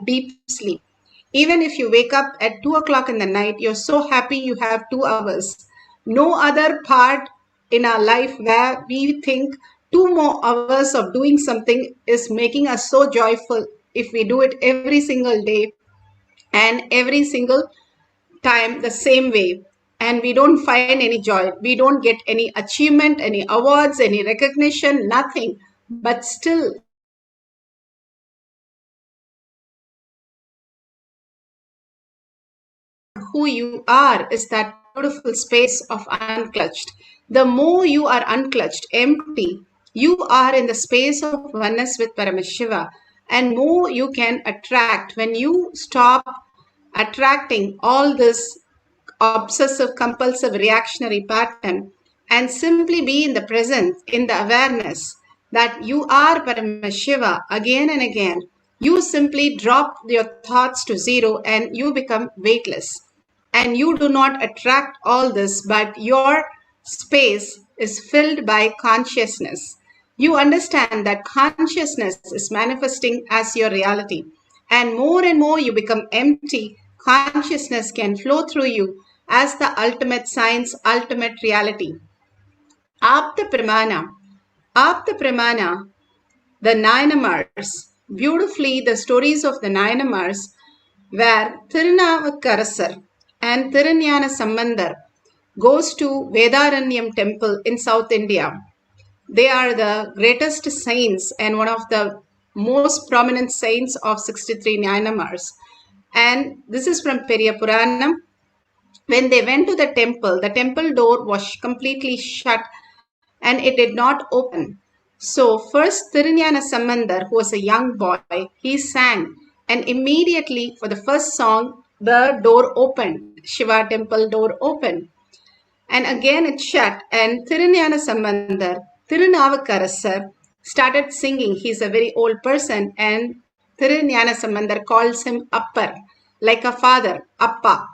deep sleep. Even if you wake up at 2 o'clock in the night, you're so happy you have 2 hours. No other part in our life where we think 2 more hours of doing something is making us so joyful if we do it every single day and every single time the same way, and we don't find any joy, we don't get any achievement, any awards, any recognition, nothing, but still who you are is that beautiful space of unclutched. The more you are unclutched, empty, you are in the space of oneness with Paramashiva, and more you can attract when you stop attracting all this obsessive compulsive reactionary pattern and simply be in the presence, in the awareness that you are Paramashiva again and again. You simply drop your thoughts to zero and you become weightless. And you do not attract all this, but your space is filled by consciousness. You understand that consciousness is manifesting as your reality. And more you become empty, consciousness can flow through you as the ultimate science, ultimate reality. Apta Pramana. Apta Pramana, the Nayanamars, beautifully the stories of the Nayanamars, where Thirunavukarasar and Thirunyana Sambandar goes to Vedaranyam temple in South India. They are the greatest saints and one of the most prominent saints of 63 Nayanamars. And this is from Periya Puranam. When they went to the temple door was completely shut and it did not open. So first Thirunyana Sambandar, who was a young boy, he sang, and immediately for the first song, the door opened, Shiva temple door opened. And again it shut, and Thirunyana Sambandar, Thirunavukarasar, started singing. He's a very old person, and Thirunyana Sambandar calls him Appar, like a father, Appa.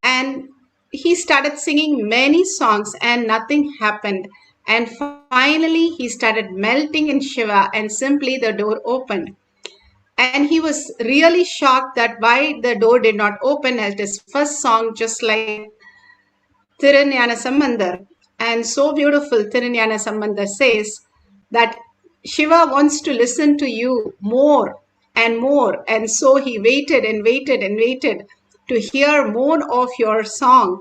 And he started singing many songs and nothing happened. And finally, he started melting in Shiva and simply the door opened. And he was really shocked that why the door did not open at his first song, just like Tiranyana Sambandar. And so beautiful, Tiranyana Sambandar says that Shiva wants to listen to you more and more. And so he waited and waited and waited to hear more of your song.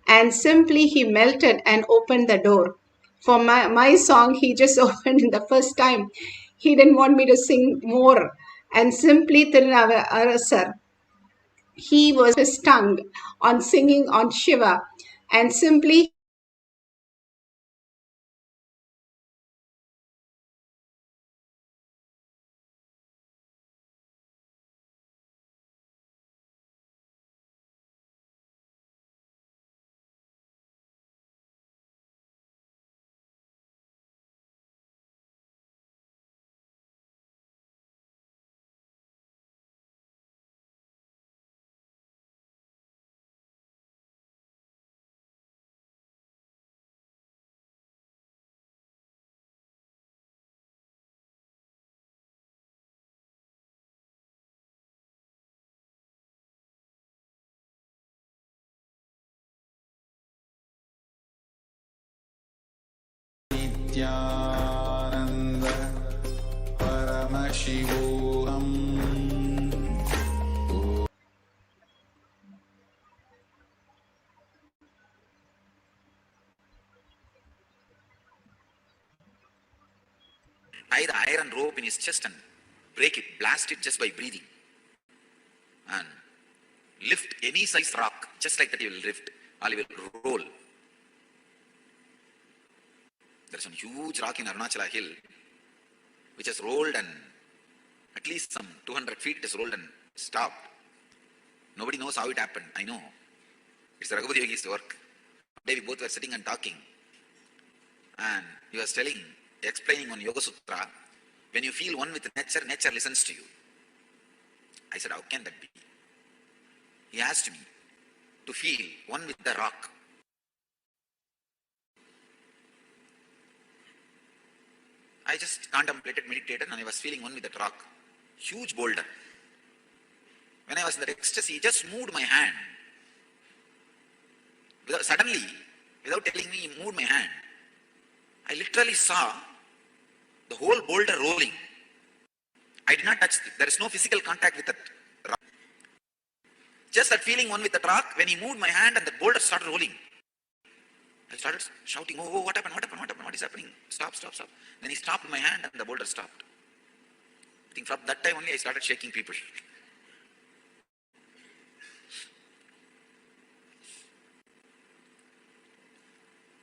And simply he melted and opened the door. For my song, he just opened in the first time. He didn't want me to sing more. And simply Tirunavasar, he was his tongue on singing on Shiva. And simply Nithyananda Paramashivoham. Tie the iron rope in his chest and break it, blast it just by breathing. And lift any size rock, just like that he will lift, or he will roll. There's some huge rock in Arunachala hill, which has rolled and at least some 200 feet it has rolled and stopped. Nobody knows how it happened. I know. It's the Raghupada Yogi's work. One day we both were sitting and talking. And he was explaining on Yoga Sutra, when you feel one with nature, nature listens to you. I said, how can that be? He asked me to feel one with the rock. I just contemplated, meditated, and I was feeling one with that rock. Huge boulder. that ecstasy, he just moved my hand. Suddenly, without telling me, he moved my hand. I literally saw the whole boulder rolling. I did not touch it. There is no physical contact with that rock. Just that feeling one with the rock, when he moved my hand and the boulder started rolling. I started shouting, oh, what happened, what is happening? Stop. Then he stopped my hand and the boulder stopped. I think from that time only I started shaking people.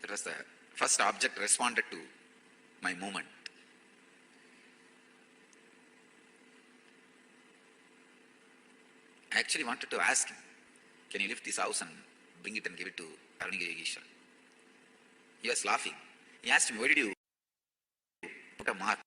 That was the first object responded to my movement. I actually wanted to ask him, can you lift this house and bring it and give it to Arunagiri Isha? He was laughing. He asked me, why did you put a mark?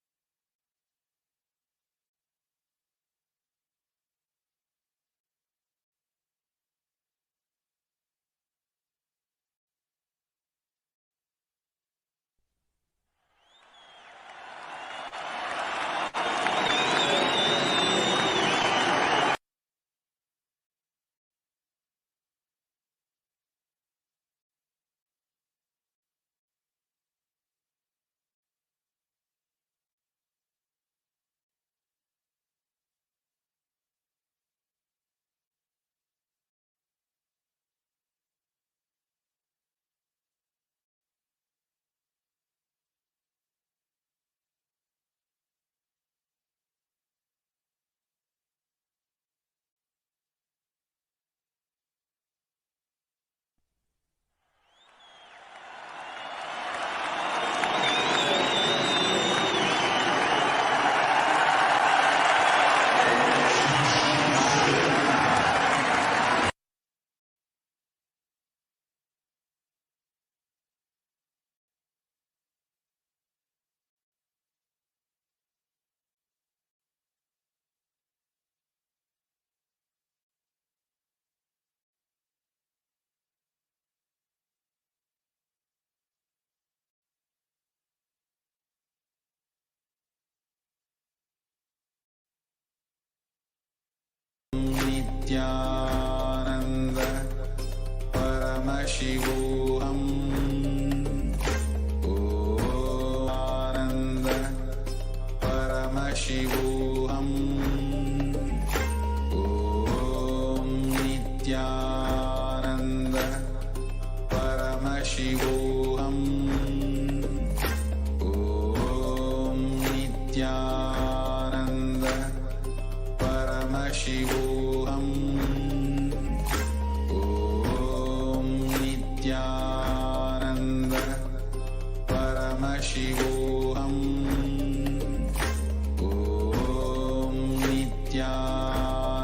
Nithyananda Paramashivoham. Ananda Paramashivoham. Om Nithyananda Paramashivoham. Om Nithyananda Paramashivoham. Om Nithyananda Paramashivoham. Om Nithyananda Paramashivoham. Om Nithyananda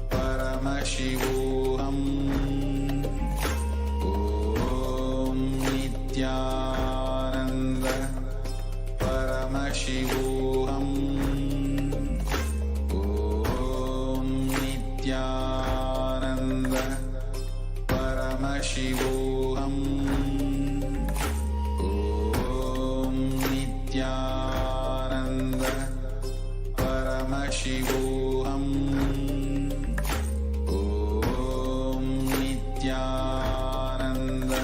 Paramashivoham. Om Nithyananda Paramashivoham. Om Nithyananda Paramashivoham. Om Nithyananda Paramashivoham. Om Nithyananda Paramashivoham. Om Nithyananda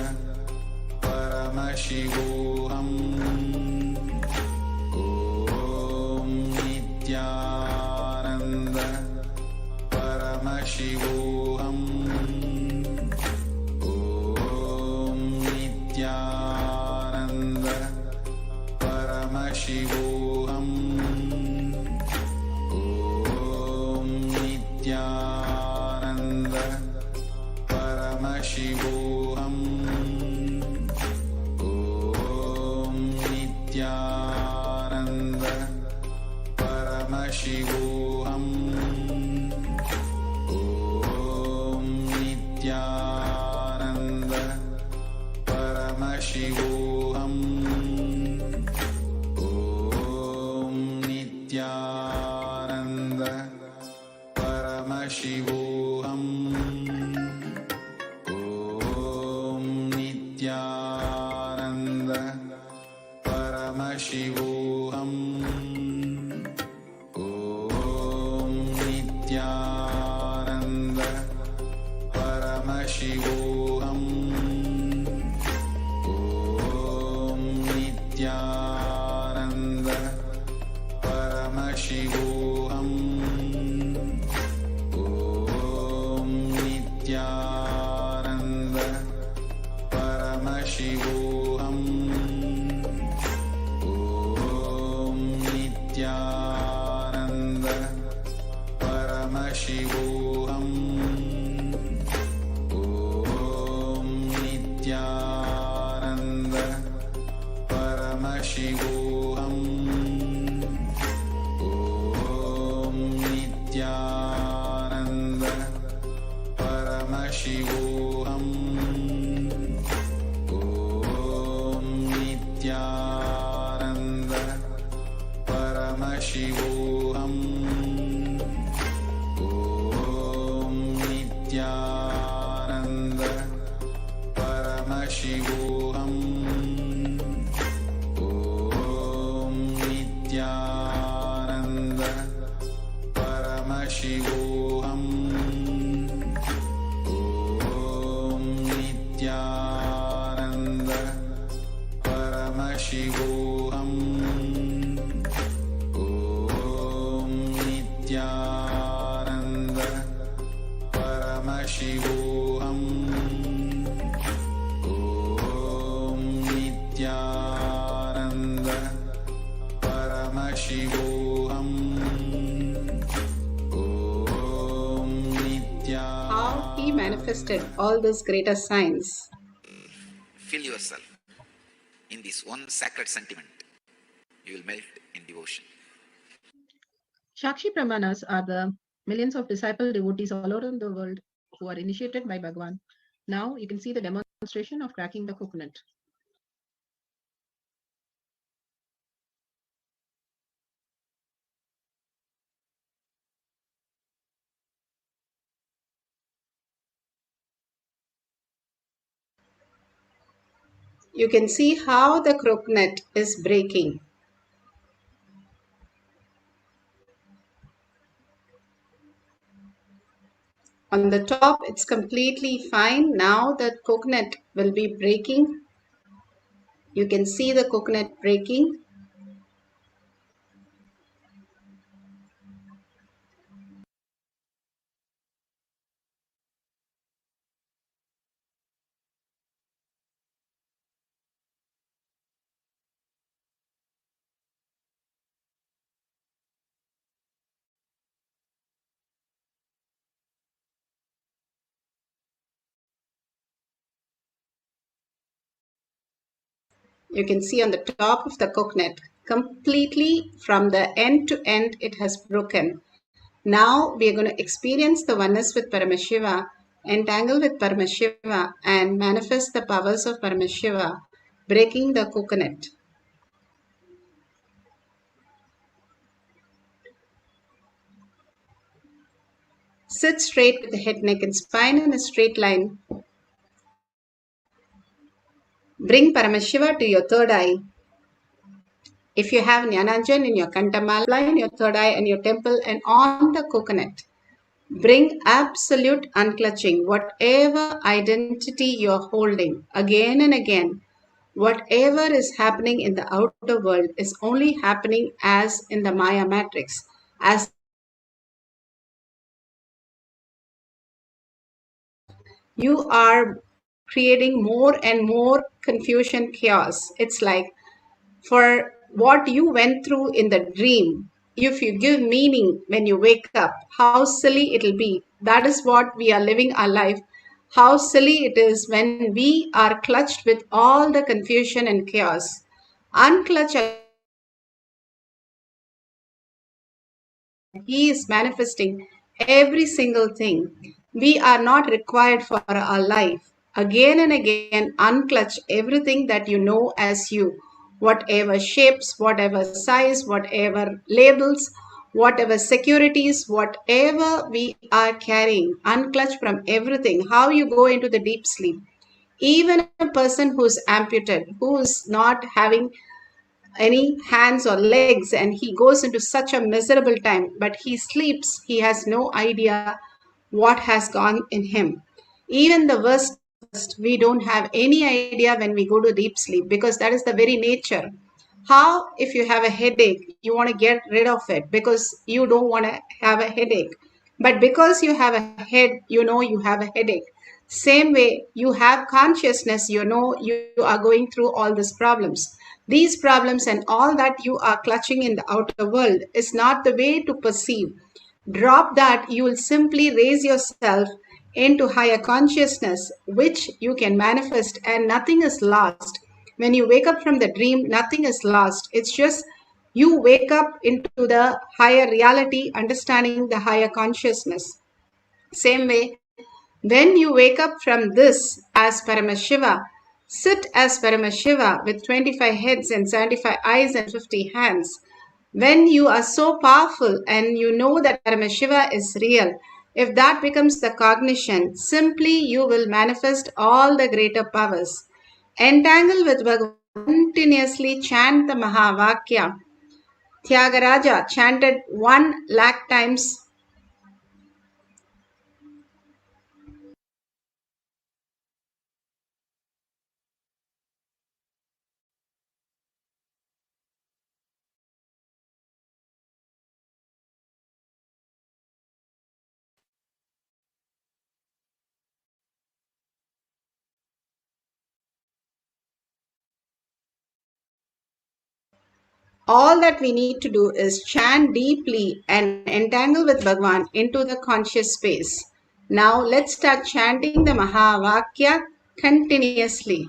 Paramashivoham. Om Nithyananda Paramashivoham. Om Nithyananda Paramashivoham. Om Nithyananda Paramashivoham. Om Nithyananda Paramashivoham. Om Nithyananda Paramashivoham. Om Nithyananda Paramashivoham. Om Nithyananda Paramashivoham. Om Nithyananda Paramashivoham. Om Nithyananda Paramashivoham. Om Nithyananda Paramashivoham. Om Nithyananda Paramashivoham. Om Nithyananda Paramashivoham. Om Nithyananda Paramashivoham. Om Nithyananda Paramashivoham. Om Nithyananda Paramashivoham. Om Nithyananda Paramashivoham. Om Nithyananda Paramashivoham. Om Nithyananda. How he manifested all these greater signs. Fill yourself in this one sacred sentiment. You will melt in devotion. Shakshi Pramanas are the millions of disciple devotees all around the world who are initiated by Bhagavan. Now you can see the demonstration of cracking the coconut. You can see how the coconut is breaking. On the top, it's completely fine. Now the coconut will be breaking. You can see the coconut breaking. You can see on the top of the coconut, completely from the end to end, it has broken. Now we are going to experience the oneness with Paramashiva, entangle with Paramashiva, and manifest the powers of Paramashiva, breaking the coconut. Sit straight with the head, neck, and spine in a straight line. Bring Paramashiva to your third eye. If you have Jnanajan in your Kantamala, line your third eye and your temple and on the coconut. Bring absolute unclutching, whatever identity you're holding, again and again. Whatever is happening in the outer world is only happening as in the Maya matrix, as you are creating more and more confusion, chaos. It's like for what you went through in the dream, if you give meaning when you wake up, how silly it'll be. That is what we are living our life. How silly it is when we are clutched with all the confusion and chaos. Unclutch. He is manifesting every single thing. We are not required for our life. Again and again, unclutch everything that you know as you. Whatever shapes, whatever size, whatever labels, whatever securities, whatever we are carrying, unclutch from everything. How you go into the deep sleep. Even a person who's amputated, who is not having any hands or legs, and he goes into such a miserable time, but he sleeps, he has no idea what has gone in him. Even the worst, we don't have any idea when we go to deep sleep because that is the very nature. How, if you have a headache, you want to get rid of it because you don't want to have a headache. But because you have a head, you know you have a headache. Same way, you have consciousness, you know you are going through all these problems. These problems and all that you are clutching in the outer world is not the way to perceive. Drop that, you will simply raise yourself into higher consciousness, which you can manifest, and nothing is lost. When you wake up from the dream, nothing is lost. It's just you wake up into the higher reality, understanding the higher consciousness. Same way, when you wake up from this as Paramashiva, sit as Paramashiva with 25 heads and 75 eyes and 50 hands. When you are so powerful and you know that Paramashiva is real, if that becomes the cognition, simply you will manifest all the greater powers. Entangle with Bhagavan, continuously chant the Mahavakya. Tyagaraja chanted 1,00,000 times. All that we need to do is chant deeply and entangle with Bhagwan into the conscious space. Now let's start chanting the Mahavakya continuously.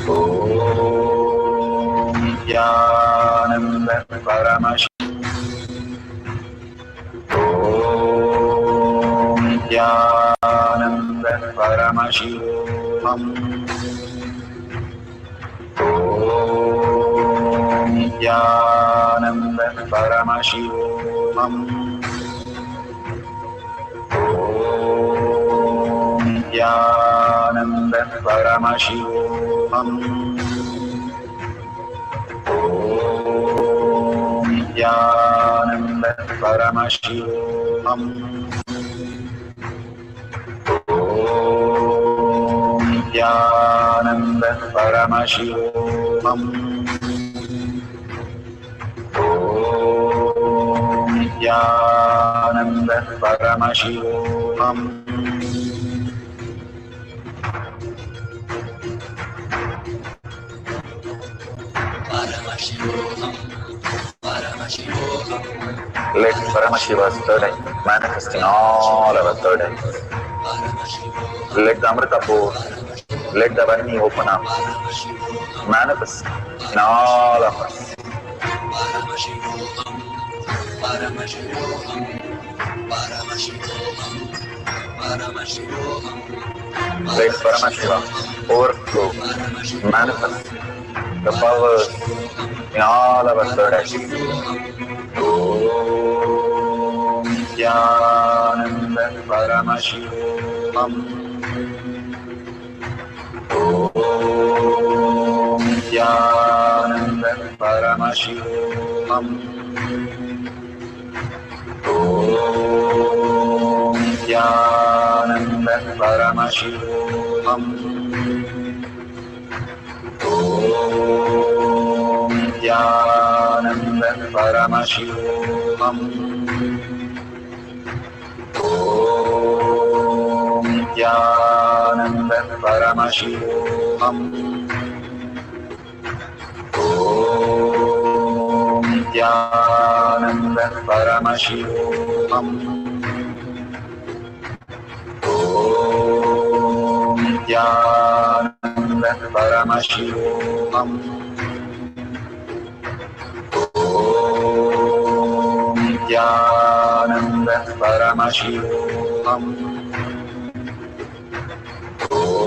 Om Nithyananda Paramashivam. Om Nithyananda Paramashivoham. Om Nithyananda Paramashivoham. Om Nithyananda Paramashivoham. Om Nithyananda Paramashivoham. Om Nithyananda Paramashivoham. Om Nithyananda Paramashivoham. Let Paramashiva's third eye manifest in all our third eyes. Let the Amrita pour, let the Varni open up, manifest in all of us. Let Paramashiva overflow, manifest the powers in all our third eyes. Om Nithyananda Paramashivoham. Om Nithyananda Paramashivoham. Om Nithyananda Paramashivoham. Om Nithyananda Paramashivoham. Om Nithyananda Paramashivoham. Om Nithyananda Paramashivoham. Om Nithyananda Paramashivoham. Om Nithyananda Paramashivoham. Om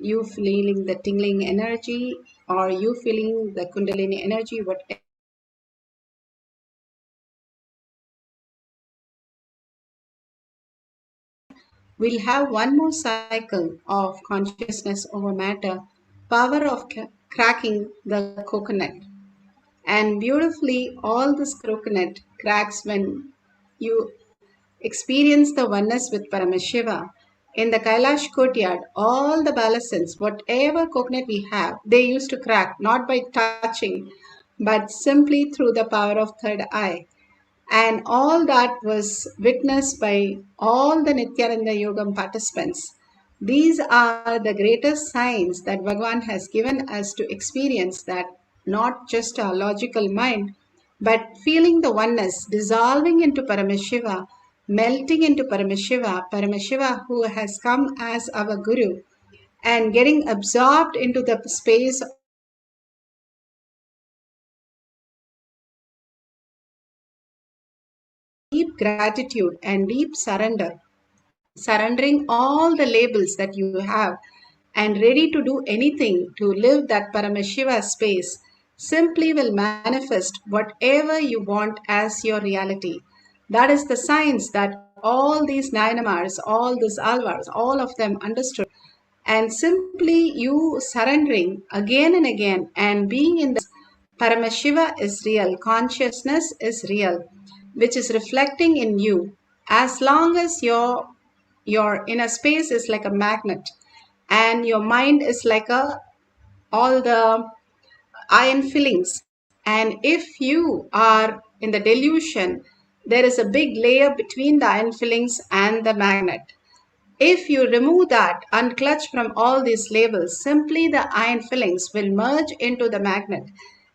you feeling the tingling energy, or you feeling the Kundalini energy, whatever. We'll have one more cycle of consciousness over matter, power of cracking the coconut. And beautifully, all this coconut cracks when you experience the oneness with Paramashiva. In the Kailash courtyard, all the balasins, whatever coconut we have, they used to crack, not by touching, but simply through the power of third eye. And all that was witnessed by all the Nithyananda Yogam participants. These are the greatest signs that Bhagavan has given us to experience that not just our logical mind, but feeling the oneness, dissolving into Paramashiva, melting into Paramashiva, Paramashiva who has come as our Guru, and getting absorbed into the space deep gratitude and deep surrender, surrendering all the labels that you have and ready to do anything to live that Paramashiva space, simply will manifest whatever you want as your reality. That is the science that all these Nayanamars, all these Alvars, all of them understood. And simply you surrendering again and again and being in the Paramashiva is real, consciousness is real, which is reflecting in you. As long as your inner space is like a magnet and your mind is like a all the iron fillings, and if you are in the delusion, there is a big layer between the iron fillings and the magnet. If you remove that, unclutch from all these labels, simply the iron fillings will merge into the magnet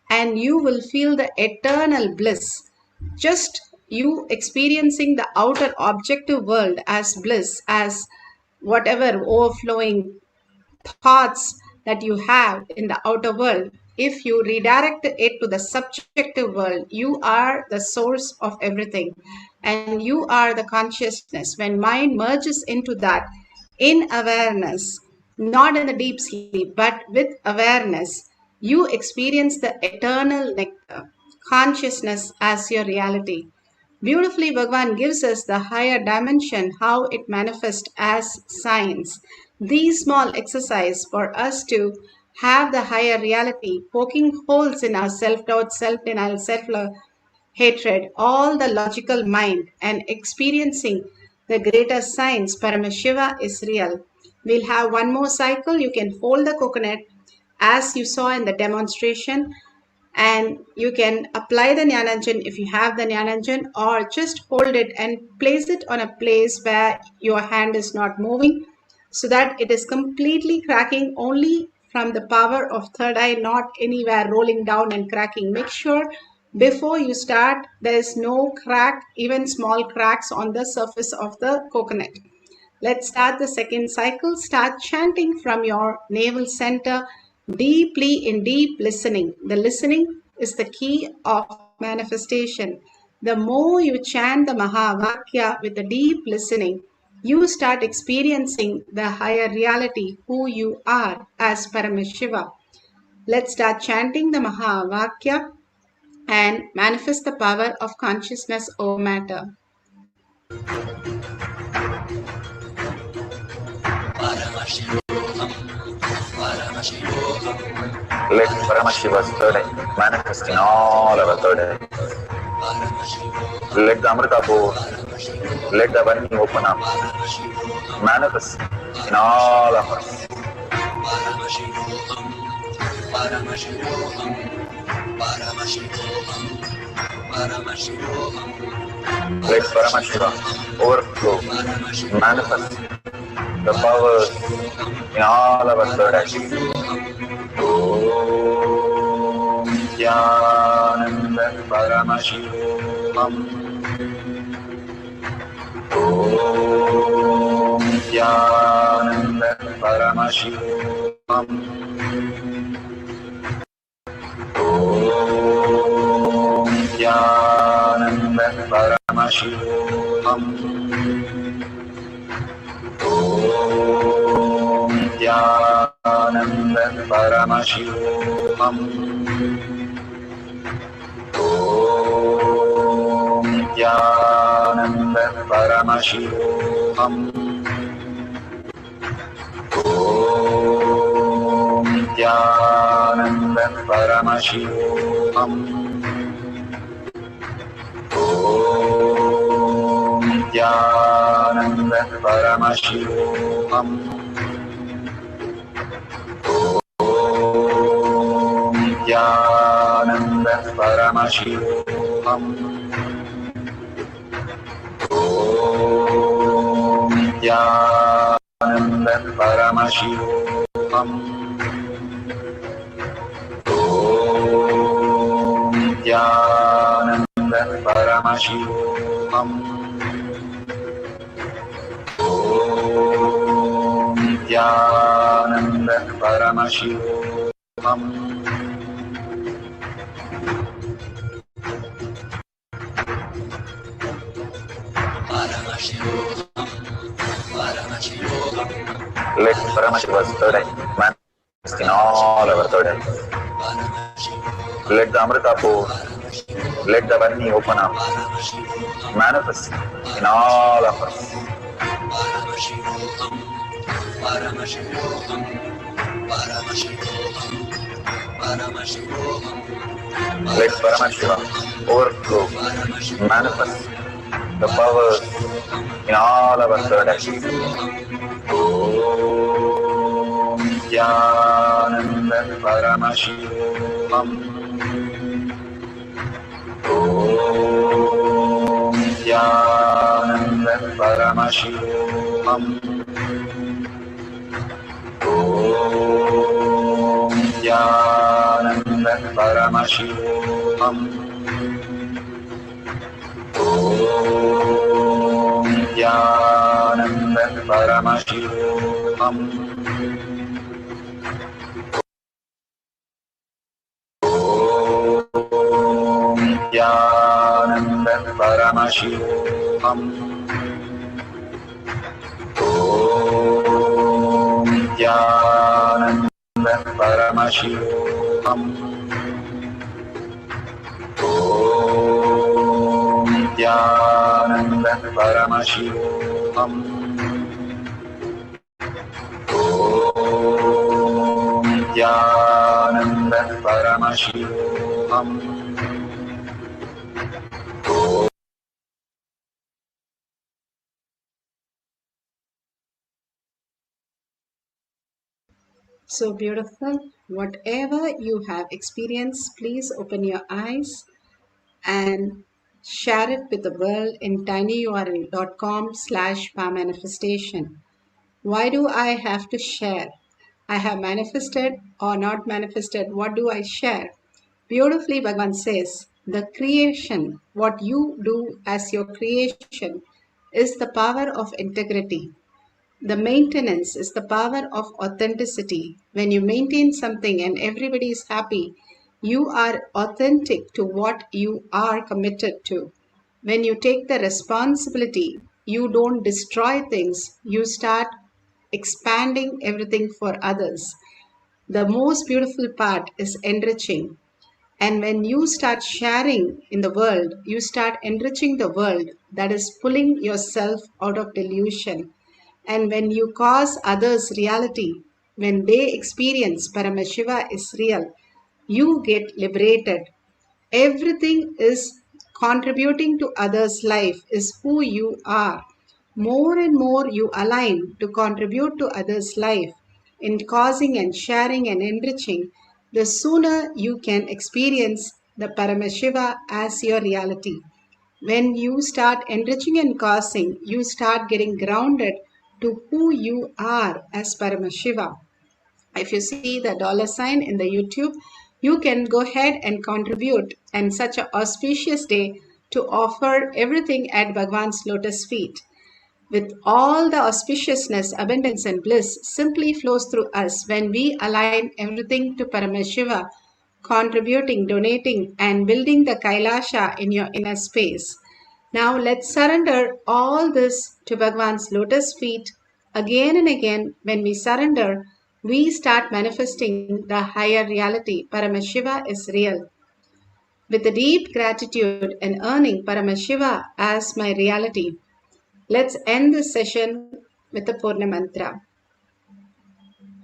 and you will feel the eternal bliss. Just you experiencing the outer objective world as bliss, as whatever overflowing thoughts that you have in the outer world. If you redirect it to the subjective world, you are the source of everything and you are the consciousness. When mind merges into that in awareness, not in the deep sleep, but with awareness, you experience the eternal nectar, consciousness as your reality. Beautifully, Bhagavan gives us the higher dimension, how it manifests as science. These small exercise for us to have the higher reality, poking holes in our self-doubt, self-denial, self-love, hatred, all the logical mind, and experiencing the greater science, Paramashiva is real. We'll have one more cycle. You can fold the coconut as you saw in the demonstration, and you can apply the Jnananjan if you have the Jnananjan, or just hold it and place it on a place where your hand is not moving, so that it is completely cracking only from the power of third eye, not anywhere rolling down and cracking. Make sure before you start there is no crack, even small cracks on the surface of the coconut. Let's start the second cycle. Start chanting from your navel center, deeply in deep listening. The listening is the key of manifestation. The more you chant the Mahavakya with the deep listening, you start experiencing the higher reality, who you are as Paramashiva. Let's start chanting the Mahavakya and manifest the power of consciousness over matter. Let Paramashiva's third eye manifest in all our third eyes. Let the Amrita pour, let the Vani open up, manifest in all of us. Let Paramashiva overflow, manifest the powers in all our third eyes. Om Nithyananda Paramashivoham. Om Nithyananda Paramashivoham. Om Nithyananda Paramashivoham. Om Nithyananda Paramashivoham. Om Nithyananda Paramashivoham. Om Nithyananda Paramashivoham. Om Nithyananda Paramashivoham. Om Nithyananda Paramashivoham. Om Nithyananda Paramashivoham. Om Nithyananda Paramashivoham. Om Nithyananda Paramashivoham. Let Paramashiva's third eye manifest in all our third eyes. Let the Amrita pour, let the Varni open up, manifest in all of us. Paramashivoham, Paramashivoham, Paramashivoham, Paramashivoham. Let Paramashiva overflow, manifest the powers in all our third eyes. Om Nithyananda Paramashivoham. Om Nithyananda Paramashivoham. Om Nithyananda Paramashivoham. Om Nithyananda Paramashivoham. Om Nithyananda Paramashivoham. Om Nithyananda Paramashivoham. Om Nithyananda Paramashivoham. Om Nithyananda Paramashivoham. So beautiful. Whatever you have experienced, please open your eyes and share it with the world in tinyurl.com/manifestation. Why do I have to share? I have manifested or not manifested. What do I share? Beautifully, Bhagavan says, the creation, what you do as your creation, is the power of integrity. The maintenance is the power of authenticity. When you maintain something and everybody is happy, you are authentic to what you are committed to. When you take the responsibility, you don't destroy things, you start expanding everything for others. The most beautiful part is enriching. And when you start sharing in the world, you start enriching the world. That is pulling yourself out of delusion. And when you cause others reality, when they experience Paramashiva is real, you get liberated. Everything is contributing to others' life is who you are. More and more you align to contribute to others' life in causing and sharing and enriching, the sooner you can experience the Paramashiva as your reality. When you start enriching and causing, you start getting grounded to who you are as Paramashiva. If you see the $ in the YouTube, you can go ahead and contribute and such an auspicious day to offer everything at Bhagwan's lotus feet. With all the auspiciousness, abundance and bliss simply flows through us when we align everything to Paramashiva, contributing, donating and building the Kailasha in your inner space. Now let's surrender all this to Bhagwan's lotus feet. Again and again, when we surrender, we start manifesting the higher reality. Paramashiva is real. With a deep gratitude and earning Paramashiva as my reality, let's end this session with a Purna mantra.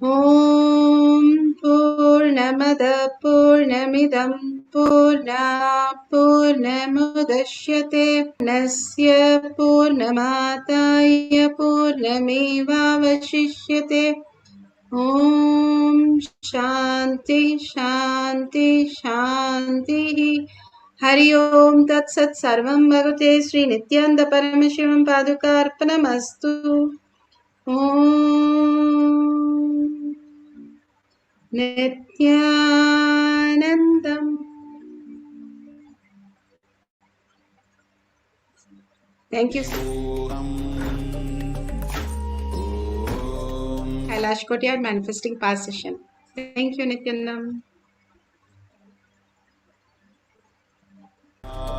Om Purnamada Purnamidam Purna Purnamudashyate Nasya Purnamataya Purnamevavashishyate. Om Shanti Shanti Shanti. Hari Om Tat Sat Sarvam Bhagavate Sri Nithyananda Paramashivam Paduka Arpanamastu. Om Nithyanandam. Thank you. Kailash Kotyar Manifesting Past Session. Thank you, Nityanandam.